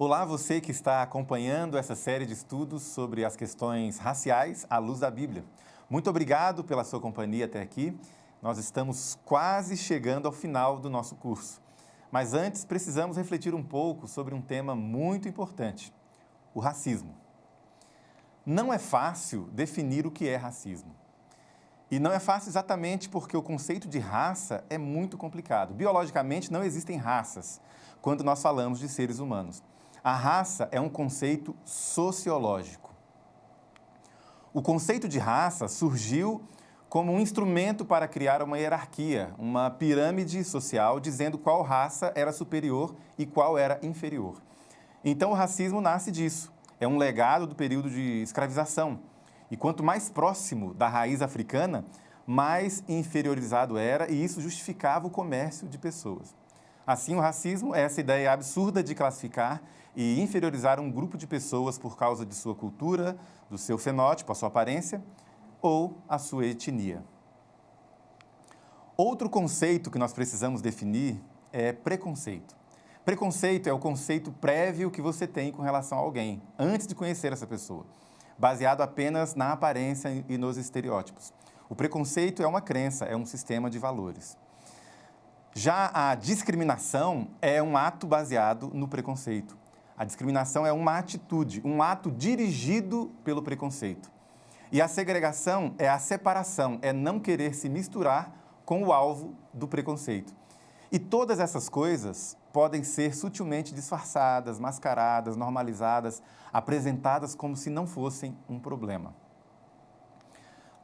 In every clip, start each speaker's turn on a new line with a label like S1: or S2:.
S1: Olá, você que está acompanhando essa série de estudos sobre as questões raciais à luz da Bíblia. Muito obrigado pela sua companhia até aqui. Nós estamos quase chegando ao final do nosso curso. Mas antes, precisamos refletir um pouco sobre um tema muito importante: o racismo. Não é fácil definir o que é racismo. E não é fácil exatamente porque o conceito de raça é muito complicado. Biologicamente, não existem raças quando nós falamos de seres humanos. A raça é um conceito sociológico. O conceito de raça surgiu como um instrumento para criar uma hierarquia, uma pirâmide social, dizendo qual raça era superior e qual era inferior. Então, o racismo nasce disso. É um legado do período de escravização. E quanto mais próximo da raiz africana, mais inferiorizado era, e isso justificava o comércio de pessoas. Assim, o racismo é essa ideia absurda de classificar e inferiorizar um grupo de pessoas por causa de sua cultura, do seu fenótipo, a sua aparência, ou a sua etnia. Outro conceito que nós precisamos definir é preconceito. Preconceito é o conceito prévio que você tem com relação a alguém, antes de conhecer essa pessoa, baseado apenas na aparência e nos estereótipos. O preconceito é uma crença, é um sistema de valores. Já a discriminação é um ato baseado no preconceito. A discriminação é uma atitude, um ato dirigido pelo preconceito. E a segregação é a separação, é não querer se misturar com o alvo do preconceito. E todas essas coisas podem ser sutilmente disfarçadas, mascaradas, normalizadas, apresentadas como se não fossem um problema.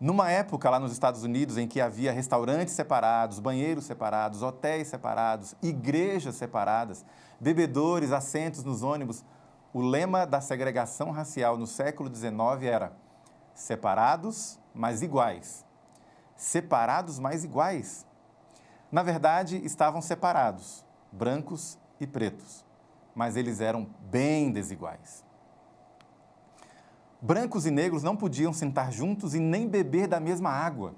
S1: Numa época lá nos Estados Unidos em que havia restaurantes separados, banheiros separados, hotéis separados, igrejas separadas, bebedores, assentos nos ônibus, o lema da segregação racial no século XIX era: separados, mas iguais. Separados, mas iguais. Na verdade, estavam separados, brancos e pretos, mas eles eram bem desiguais. Brancos e negros não podiam sentar juntos e nem beber da mesma água.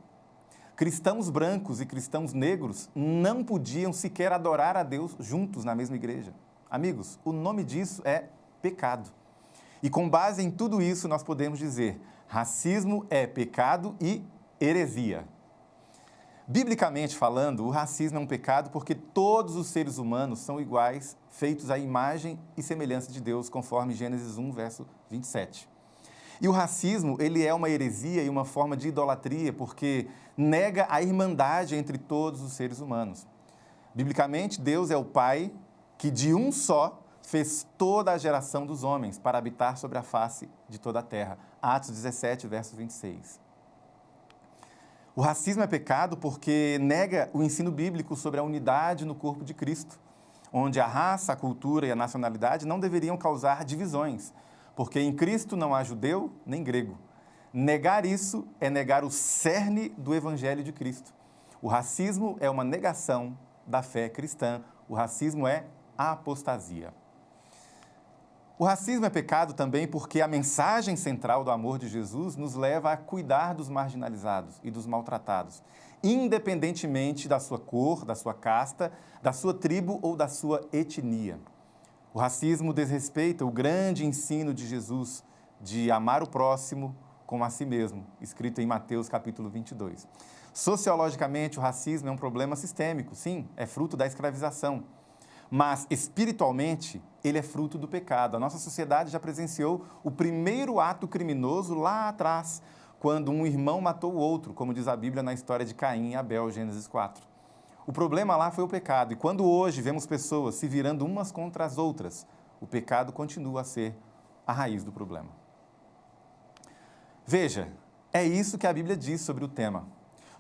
S1: Cristãos brancos e cristãos negros não podiam sequer adorar a Deus juntos na mesma igreja. Amigos, o nome disso é pecado. E com base em tudo isso, nós podemos dizer: racismo é pecado e heresia. Biblicamente falando, o racismo é um pecado porque todos os seres humanos são iguais, feitos à imagem e semelhança de Deus, conforme Gênesis 1, verso 27. E o racismo, ele é uma heresia e uma forma de idolatria, porque nega a irmandade entre todos os seres humanos. Biblicamente, Deus é o Pai que de um só fez toda a geração dos homens para habitar sobre a face de toda a terra. Atos 17, verso 26. O racismo é pecado porque nega o ensino bíblico sobre a unidade no corpo de Cristo, onde a raça, a cultura e a nacionalidade não deveriam causar divisões, porque em Cristo não há judeu nem grego. Negar isso é negar o cerne do Evangelho de Cristo. O racismo é uma negação da fé cristã. O racismo é a apostasia. O racismo é pecado também porque a mensagem central do amor de Jesus nos leva a cuidar dos marginalizados e dos maltratados, independentemente da sua cor, da sua casta, da sua tribo ou da sua etnia. O racismo desrespeita o grande ensino de Jesus de amar o próximo como a si mesmo, escrito em Mateus capítulo 22. Sociologicamente, o racismo é um problema sistêmico, sim, é fruto da escravização. Mas, espiritualmente, ele é fruto do pecado. A nossa sociedade já presenciou o primeiro ato criminoso lá atrás, quando um irmão matou o outro, como diz a Bíblia na história de Caim e Abel, Gênesis 4. O problema lá foi o pecado, e quando hoje vemos pessoas se virando umas contra as outras, o pecado continua a ser a raiz do problema. Veja, é isso que a Bíblia diz sobre o tema.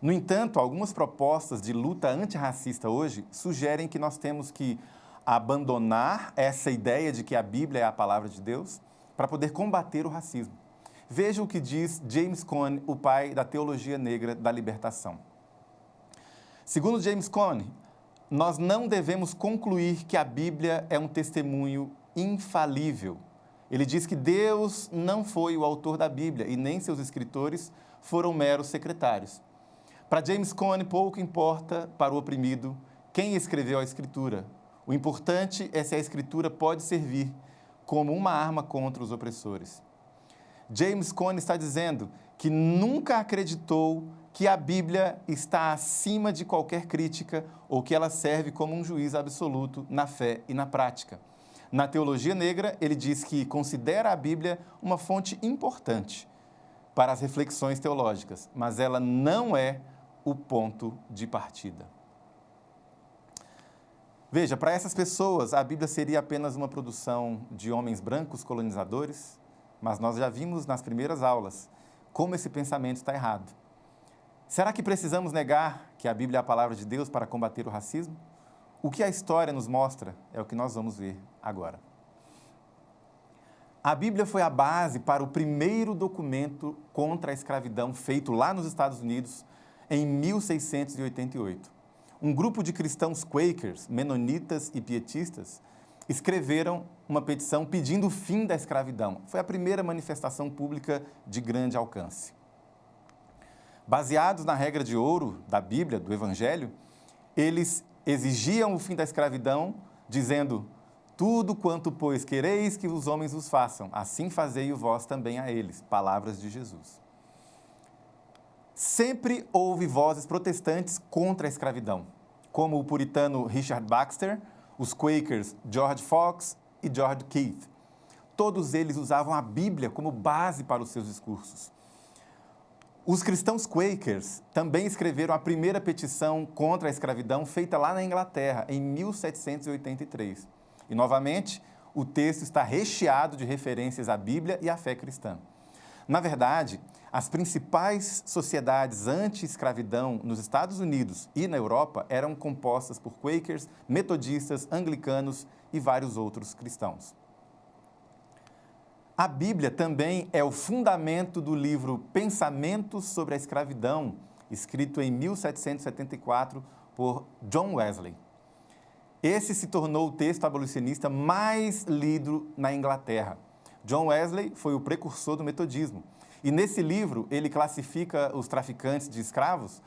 S1: No entanto, algumas propostas de luta antirracista hoje sugerem que nós temos que abandonar essa ideia de que a Bíblia é a palavra de Deus para poder combater o racismo. Veja o que diz James Cone, o pai da teologia negra da libertação. Segundo James Cone, nós não devemos concluir que a Bíblia é um testemunho infalível. Ele diz que Deus não foi o autor da Bíblia e nem seus escritores foram meros secretários. Para James Cone, pouco importa para o oprimido quem escreveu a Escritura. O importante é se a Escritura pode servir como uma arma contra os opressores. James Cone está dizendo que nunca acreditou que a Bíblia está acima de qualquer crítica ou que ela serve como um juiz absoluto na fé e na prática. Na teologia negra, ele diz que considera a Bíblia uma fonte importante para as reflexões teológicas, mas ela não é o ponto de partida. Veja, para essas pessoas, a Bíblia seria apenas uma produção de homens brancos colonizadores, mas nós já vimos nas primeiras aulas como esse pensamento está errado. Será que precisamos negar que a Bíblia é a palavra de Deus para combater o racismo? O que a história nos mostra é o que nós vamos ver agora. A Bíblia foi a base para o primeiro documento contra a escravidão feito lá nos Estados Unidos em 1688. Um grupo de cristãos quakers, menonitas e pietistas escreveram uma petição pedindo o fim da escravidão. Foi a primeira manifestação pública de grande alcance. Baseados na regra de ouro da Bíblia, do Evangelho, eles exigiam o fim da escravidão, dizendo: tudo quanto, pois, quereis que os homens vos façam, assim fazei vós também a eles. Palavras de Jesus. Sempre houve vozes protestantes contra a escravidão, como o puritano Richard Baxter, os quakers George Fox e George Keith. Todos eles usavam a Bíblia como base para os seus discursos. Os cristãos quakers também escreveram a primeira petição contra a escravidão feita lá na Inglaterra, em 1783. E, novamente, o texto está recheado de referências à Bíblia e à fé cristã. Na verdade, as principais sociedades anti-escravidão nos Estados Unidos e na Europa eram compostas por quakers, metodistas, anglicanos e vários outros cristãos. A Bíblia também é o fundamento do livro Pensamentos sobre a Escravidão, escrito em 1774 por John Wesley. Esse se tornou o texto abolicionista mais lido na Inglaterra. John Wesley foi o precursor do metodismo. E nesse livro, ele classifica os traficantes de escravos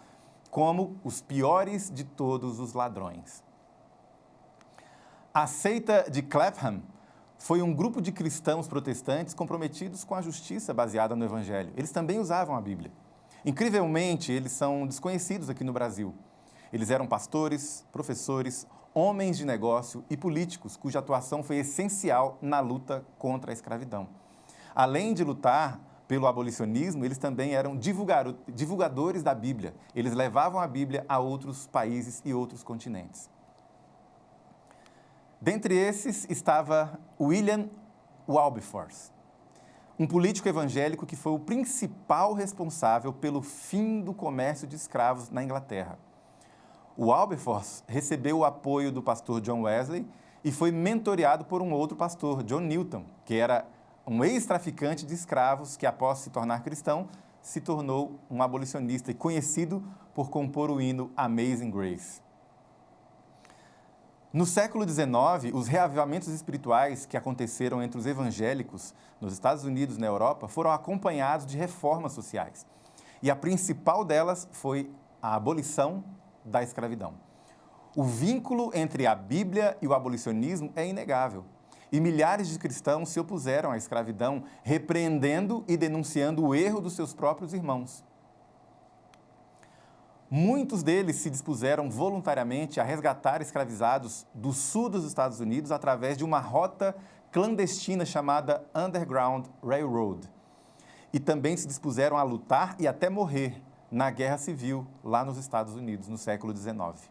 S1: como os piores de todos os ladrões. A seita de Clapham foi um grupo de cristãos protestantes comprometidos com a justiça baseada no Evangelho. Eles também usavam a Bíblia. Incrivelmente, eles são desconhecidos aqui no Brasil. Eles eram pastores, professores, homens de negócio e políticos cuja atuação foi essencial na luta contra a escravidão. Além de lutar pelo abolicionismo, eles também eram divulgadores da Bíblia. Eles levavam a Bíblia a outros países e outros continentes. Dentre esses estava William Wilberforce, um político evangélico que foi o principal responsável pelo fim do comércio de escravos na Inglaterra. O Wilberforce recebeu o apoio do pastor John Wesley e foi mentoreado por um outro pastor, John Newton, que era um ex-traficante de escravos que, após se tornar cristão, se tornou um abolicionista e conhecido por compor o hino Amazing Grace. No século XIX, os reavivamentos espirituais que aconteceram entre os evangélicos nos Estados Unidos e na Europa foram acompanhados de reformas sociais. E a principal delas foi a abolição da escravidão. O vínculo entre a Bíblia e o abolicionismo é inegável. E milhares de cristãos se opuseram à escravidão, repreendendo e denunciando o erro dos seus próprios irmãos. Muitos deles se dispuseram voluntariamente a resgatar escravizados do sul dos Estados Unidos através de uma rota clandestina chamada Underground Railroad. E também se dispuseram a lutar e até morrer na Guerra Civil lá nos Estados Unidos, no século XIX.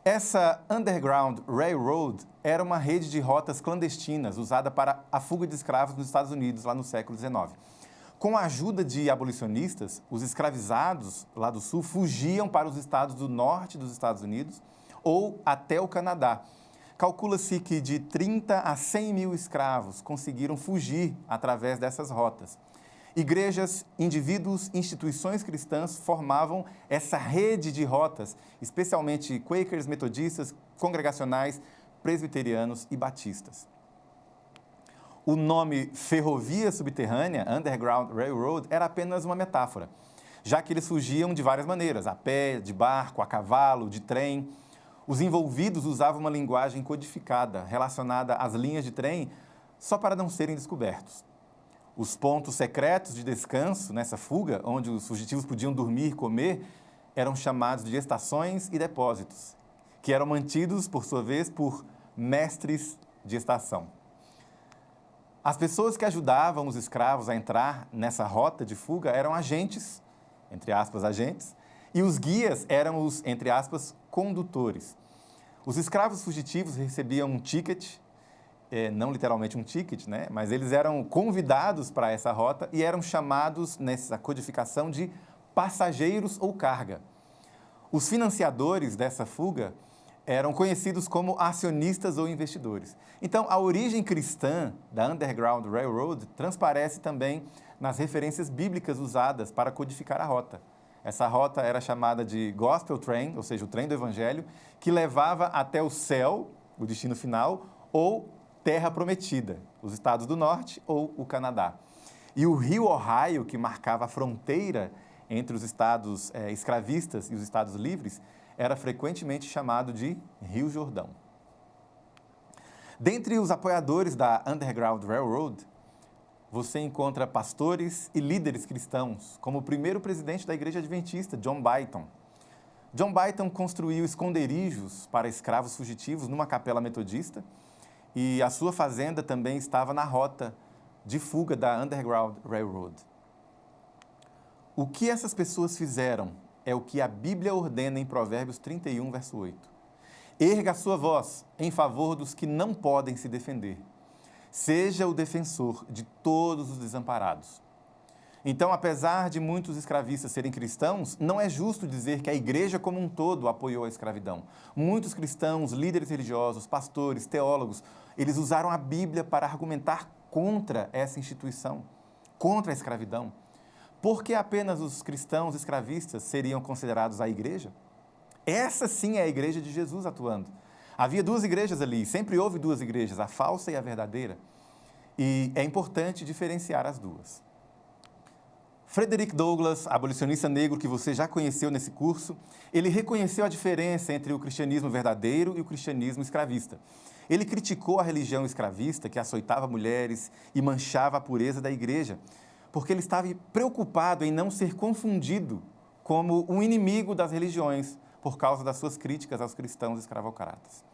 S1: Essa Underground Railroad era uma rede de rotas clandestinas usada para a fuga de escravos nos Estados Unidos, lá no século XIX. Com a ajuda de abolicionistas, os escravizados lá do sul fugiam para os estados do norte dos Estados Unidos ou até o Canadá. Calcula-se que de 30 a 100 mil escravos conseguiram fugir através dessas rotas. Igrejas, indivíduos, instituições cristãs formavam essa rede de rotas, especialmente quakers, metodistas, congregacionais, presbiterianos e batistas. O nome ferrovia subterrânea, Underground Railroad, era apenas uma metáfora, já que eles fugiam de várias maneiras, a pé, de barco, a cavalo, de trem. Os envolvidos usavam uma linguagem codificada, relacionada às linhas de trem, só para não serem descobertos. Os pontos secretos de descanso nessa fuga, onde os fugitivos podiam dormir e comer, eram chamados de estações e depósitos, que eram mantidos, por sua vez, por mestres de estação. As pessoas que ajudavam os escravos a entrar nessa rota de fuga eram agentes, entre aspas, agentes, e os guias eram os, entre aspas, condutores. Os escravos fugitivos recebiam um ticket, não literalmente um ticket, né? Mas eles eram convidados para essa rota e eram chamados, nessa codificação, de passageiros ou carga. Os financiadores dessa fuga eram conhecidos como acionistas ou investidores. Então, a origem cristã da Underground Railroad transparece também nas referências bíblicas usadas para codificar a rota. Essa rota era chamada de Gospel Train, ou seja, o trem do Evangelho, que levava até o céu, o destino final, ou Terra Prometida, os Estados do Norte ou o Canadá. E o rio Ohio, que marcava a fronteira entre os estados escravistas e os estados livres, era frequentemente chamado de Rio Jordão. Dentre os apoiadores da Underground Railroad, você encontra pastores e líderes cristãos, como o primeiro presidente da Igreja Adventista, John Byton. John Byton construiu esconderijos para escravos fugitivos numa capela metodista e a sua fazenda também estava na rota de fuga da Underground Railroad. O que essas pessoas fizeram é o que a Bíblia ordena em Provérbios 31, verso 8. Erga a sua voz em favor dos que não podem se defender. Seja o defensor de todos os desamparados. Então, apesar de muitos escravistas serem cristãos, não é justo dizer que a igreja como um todo apoiou a escravidão. Muitos cristãos, líderes religiosos, pastores, teólogos, eles usaram a Bíblia para argumentar contra essa instituição, contra a escravidão. Por que apenas os cristãos escravistas seriam considerados a igreja? Essa sim é a igreja de Jesus atuando. Havia duas igrejas ali, sempre houve duas igrejas, a falsa e a verdadeira. E é importante diferenciar as duas. Frederick Douglass, abolicionista negro que você já conheceu nesse curso, ele reconheceu a diferença entre o cristianismo verdadeiro e o cristianismo escravista. Ele criticou a religião escravista que açoitava mulheres e manchava a pureza da igreja, porque ele estava preocupado em não ser confundido como um inimigo das religiões por causa das suas críticas aos cristãos escravocratas.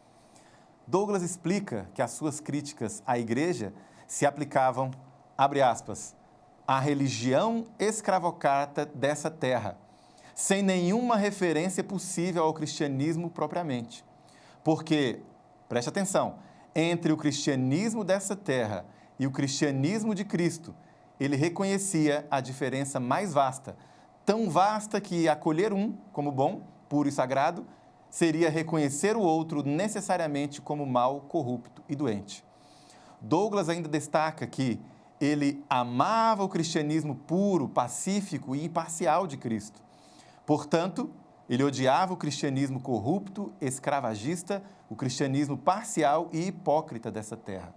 S1: Douglass explica que as suas críticas à igreja se aplicavam, abre aspas, à religião escravocrata dessa terra, sem nenhuma referência possível ao cristianismo propriamente. Porque, preste atenção, entre o cristianismo dessa terra e o cristianismo de Cristo, ele reconhecia a diferença mais vasta, tão vasta que acolher um como bom, puro e sagrado, seria reconhecer o outro necessariamente como mau, corrupto e doente. Douglass ainda destaca que ele amava o cristianismo puro, pacífico e imparcial de Cristo. Portanto, ele odiava o cristianismo corrupto, escravagista, o cristianismo parcial e hipócrita dessa terra.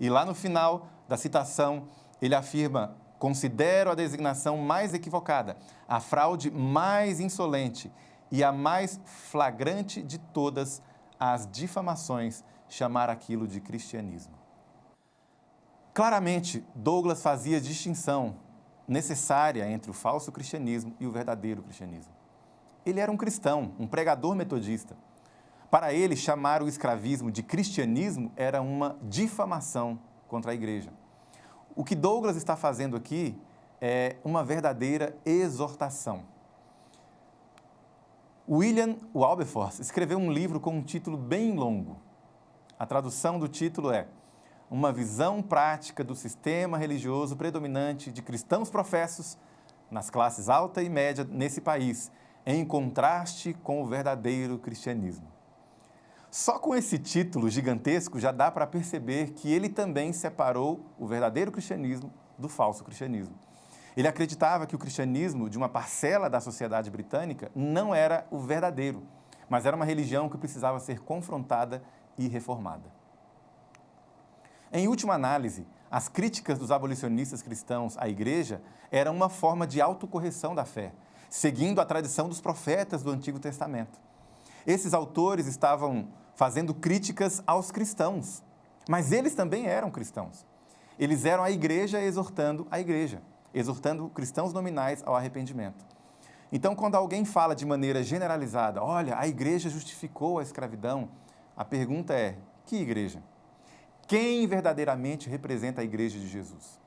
S1: E lá no final da citação, ele afirma: considero a designação mais equivocada, a fraude mais insolente e a mais flagrante de todas as difamações, chamar aquilo de cristianismo. Claramente, Douglass fazia distinção necessária entre o falso cristianismo e o verdadeiro cristianismo. Ele era um cristão, um pregador metodista. Para ele, chamar o escravismo de cristianismo era uma difamação contra a igreja. O que Douglass está fazendo aqui é uma verdadeira exortação. William Wilberforce escreveu um livro com um título bem longo. A tradução do título é Uma visão prática do sistema religioso predominante de cristãos professos nas classes alta e média nesse país, em contraste com o verdadeiro cristianismo. Só com esse título gigantesco já dá para perceber que ele também separou o verdadeiro cristianismo do falso cristianismo. Ele acreditava que o cristianismo de uma parcela da sociedade britânica não era o verdadeiro, mas era uma religião que precisava ser confrontada e reformada. Em última análise, as críticas dos abolicionistas cristãos à igreja eram uma forma de autocorreção da fé, seguindo a tradição dos profetas do Antigo Testamento. Esses autores estavam fazendo críticas aos cristãos, mas eles também eram cristãos. Eles eram a igreja, exortando cristãos nominais ao arrependimento. Então, quando alguém fala de maneira generalizada, olha, a igreja justificou a escravidão, a pergunta é, que igreja? Quem verdadeiramente representa a igreja de Jesus?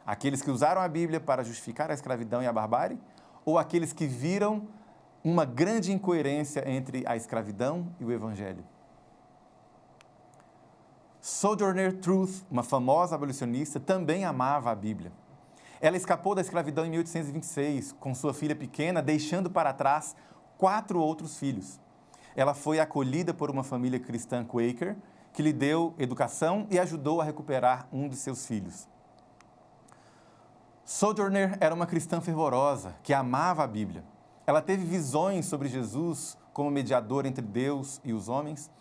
S1: Aqueles que usaram a Bíblia para justificar a escravidão e a barbárie? Ou aqueles que viram uma grande incoerência entre a escravidão e o evangelho? Sojourner Truth, uma famosa abolicionista, também amava a Bíblia. Ela escapou da escravidão em 1826, com sua filha pequena, deixando para trás 4 outros filhos. Ela foi acolhida por uma família cristã Quaker, que lhe deu educação e ajudou a recuperar um de seus filhos. Sojourner era uma cristã fervorosa, que amava a Bíblia. Ela teve visões sobre Jesus como mediador entre Deus e os homens,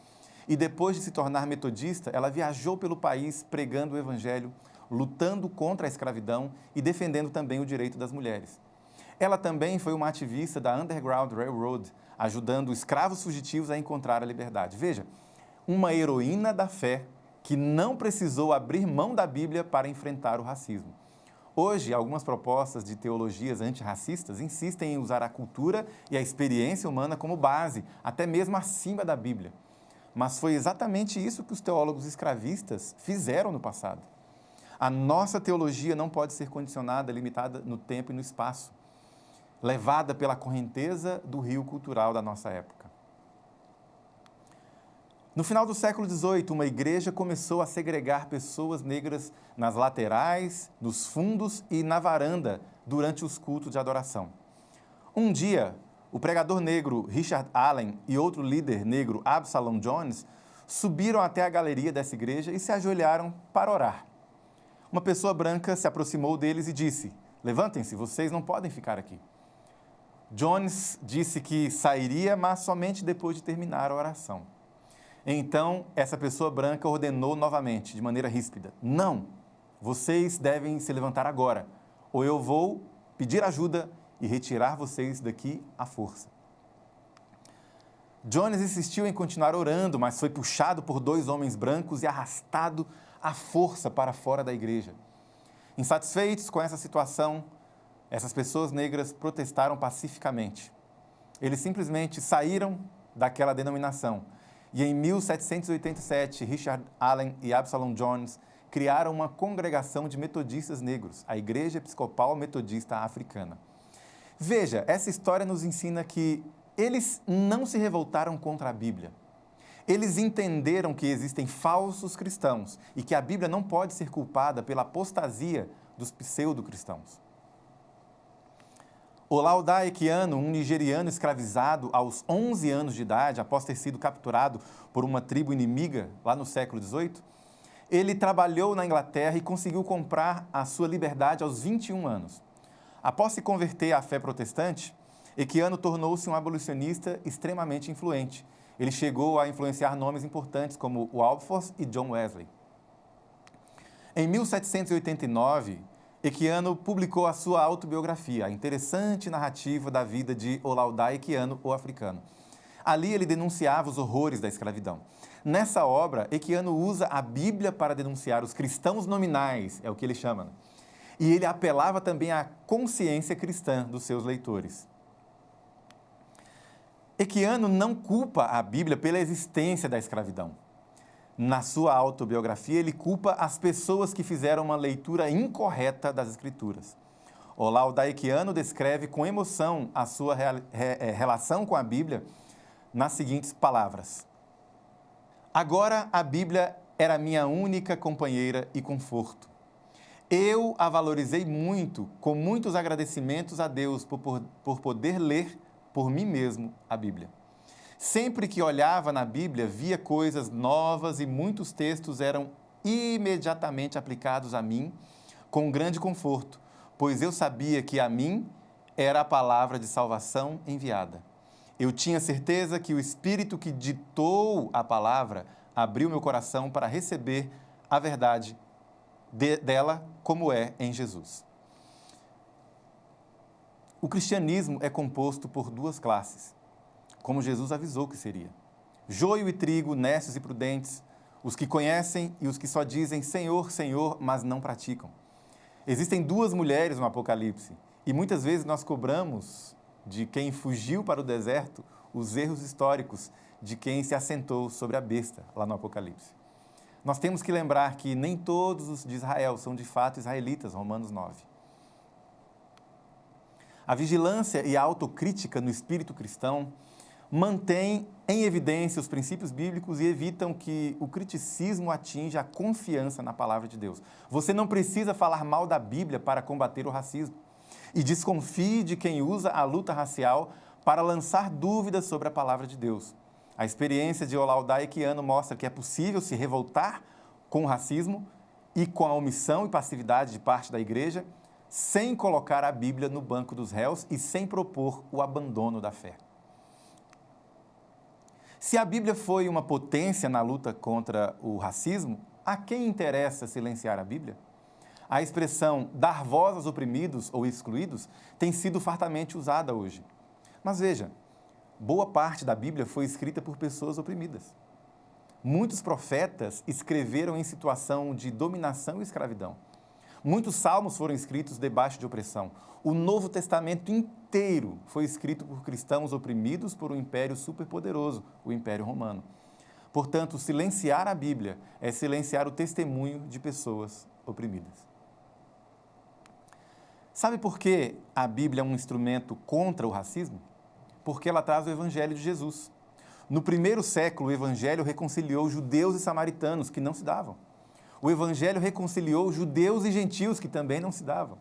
S1: e depois de se tornar metodista, ela viajou pelo país pregando o evangelho, lutando contra a escravidão e defendendo também o direito das mulheres. Ela também foi uma ativista da Underground Railroad, ajudando escravos fugitivos a encontrar a liberdade. Veja, uma heroína da fé que não precisou abrir mão da Bíblia para enfrentar o racismo. Hoje, algumas propostas de teologias antirracistas insistem em usar a cultura e a experiência humana como base, até mesmo acima da Bíblia. Mas foi exatamente isso que os teólogos escravistas fizeram no passado. A nossa teologia não pode ser condicionada, limitada no tempo e no espaço, levada pela correnteza do rio cultural da nossa época. No final do século XVIII, uma igreja começou a segregar pessoas negras nas laterais, nos fundos e na varanda durante os cultos de adoração. Um dia, o pregador negro Richard Allen e outro líder negro Absalom Jones subiram até a galeria dessa igreja e se ajoelharam para orar. Uma pessoa branca se aproximou deles e disse: "Levantem-se, vocês não podem ficar aqui." Jones disse que sairia, mas somente depois de terminar a oração. Então, essa pessoa branca ordenou novamente, de maneira ríspida: "Não, vocês devem se levantar agora, ou eu vou pedir ajuda e retirar vocês daqui à força." Jones insistiu em continuar orando, mas foi puxado por 2 homens brancos e arrastado à força para fora da igreja. Insatisfeitos com essa situação, essas pessoas negras protestaram pacificamente. Eles simplesmente saíram daquela denominação. E em 1787, Richard Allen e Absalom Jones criaram uma congregação de metodistas negros, a Igreja Episcopal Metodista Africana. Veja, essa história nos ensina que eles não se revoltaram contra a Bíblia. Eles entenderam que existem falsos cristãos e que a Bíblia não pode ser culpada pela apostasia dos pseudo-cristãos. Olaudai Equiano, um nigeriano escravizado aos 11 anos de idade, após ter sido capturado por uma tribo inimiga lá no século XVIII, ele trabalhou na Inglaterra e conseguiu comprar a sua liberdade aos 21 anos. Após se converter à fé protestante, Equiano tornou-se um abolicionista extremamente influente. Ele chegou a influenciar nomes importantes como Wilberforce e John Wesley. Em 1789, Equiano publicou a sua autobiografia, a interessante narrativa da vida de Olaudai Equiano, o africano. Ali ele denunciava os horrores da escravidão. Nessa obra, Equiano usa a Bíblia para denunciar os cristãos nominais, é o que ele chama. E ele apelava também à consciência cristã dos seus leitores. Equiano não culpa a Bíblia pela existência da escravidão. Na sua autobiografia, ele culpa as pessoas que fizeram uma leitura incorreta das Escrituras. Olaudai Equiano descreve com emoção a sua relação com a Bíblia nas seguintes palavras: "Agora a Bíblia era minha única companheira e conforto. Eu a valorizei muito, com muitos agradecimentos a Deus por poder ler por mim mesmo a Bíblia. Sempre que olhava na Bíblia, via coisas novas e muitos textos eram imediatamente aplicados a mim com grande conforto, pois eu sabia que a mim era a palavra de salvação enviada. Eu tinha certeza que o Espírito que ditou a palavra abriu meu coração para receber a verdade dela como é em Jesus." O cristianismo é composto por 2 classes: como Jesus avisou que seria. Joio e trigo, necios e prudentes, os que conhecem e os que só dizem Senhor, Senhor, mas não praticam. Existem duas mulheres no Apocalipse e muitas vezes nós cobramos de quem fugiu para o deserto os erros históricos de quem se assentou sobre a besta lá no Apocalipse. Nós temos que lembrar que nem todos os de Israel são de fato israelitas, Romanos 9. A vigilância e a autocrítica no espírito cristão mantêm em evidência os princípios bíblicos e evitam que o criticismo atinja a confiança na palavra de Deus. Você não precisa falar mal da Bíblia para combater o racismo. E desconfie de quem usa a luta racial para lançar dúvidas sobre a palavra de Deus. A experiência de Olaudai Equiano mostra que é possível se revoltar com o racismo e com a omissão e passividade de parte da igreja, sem colocar a Bíblia no banco dos réus e sem propor o abandono da fé. Se a Bíblia foi uma potência na luta contra o racismo, a quem interessa silenciar a Bíblia? A expressão dar voz aos oprimidos ou excluídos tem sido fartamente usada hoje. Mas veja, boa parte da Bíblia foi escrita por pessoas oprimidas. Muitos profetas escreveram em situação de dominação e escravidão. Muitos salmos foram escritos debaixo de opressão. O Novo Testamento inteiro foi escrito por cristãos oprimidos por um império superpoderoso, o Império Romano. Portanto, silenciar a Bíblia é silenciar o testemunho de pessoas oprimidas. Sabe por que a Bíblia é um instrumento contra o racismo? Porque ela traz o Evangelho de Jesus. No primeiro século, o Evangelho reconciliou judeus e samaritanos que não se davam. O Evangelho reconciliou judeus e gentios que também não se davam.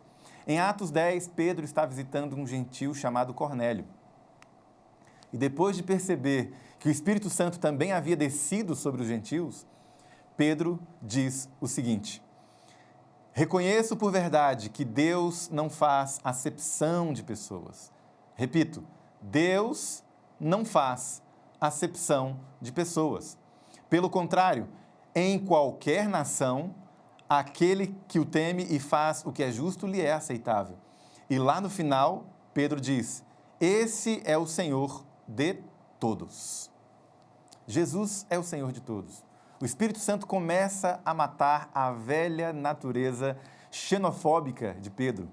S1: Em Atos 10, Pedro está visitando um gentio chamado Cornélio. E depois de perceber que o Espírito Santo também havia descido sobre os gentios, Pedro diz o seguinte: reconheço por verdade que Deus não faz acepção de pessoas. Repito, Deus não faz acepção de pessoas. Pelo contrário, em qualquer nação, aquele que o teme e faz o que é justo lhe é aceitável. E lá no final, Pedro diz: esse é o Senhor de todos. Jesus é o Senhor de todos. O Espírito Santo começa a matar a velha natureza xenofóbica de Pedro.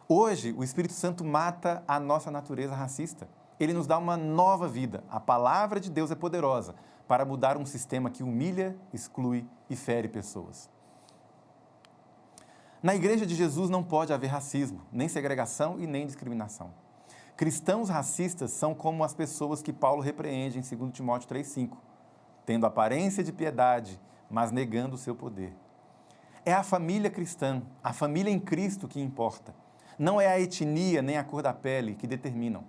S1: Hoje, o Espírito Santo mata a nossa natureza racista. Ele nos dá uma nova vida. A palavra de Deus é poderosa para mudar um sistema que humilha, exclui e fere pessoas. Na Igreja de Jesus não pode haver racismo, nem segregação e nem discriminação. Cristãos racistas são como as pessoas que Paulo repreende em 2 Timóteo 3,5, tendo aparência de piedade, mas negando o seu poder. É a família cristã, a família em Cristo que importa. Não é a etnia nem a cor da pele que determinam.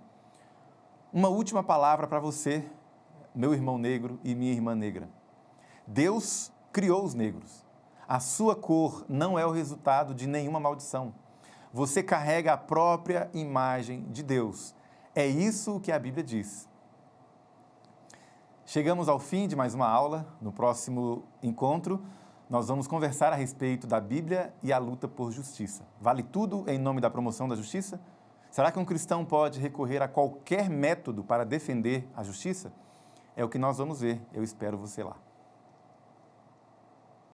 S1: Uma última palavra para você, meu irmão negro e minha irmã negra. Deus criou os negros. A sua cor não é o resultado de nenhuma maldição. Você carrega a própria imagem de Deus. É isso que a Bíblia diz. Chegamos ao fim de mais uma aula. No próximo encontro, nós vamos conversar a respeito da Bíblia e a luta por justiça. Vale tudo em nome da promoção da justiça? Será que um cristão pode recorrer a qualquer método para defender a justiça? É o que nós vamos ver. Eu espero você lá.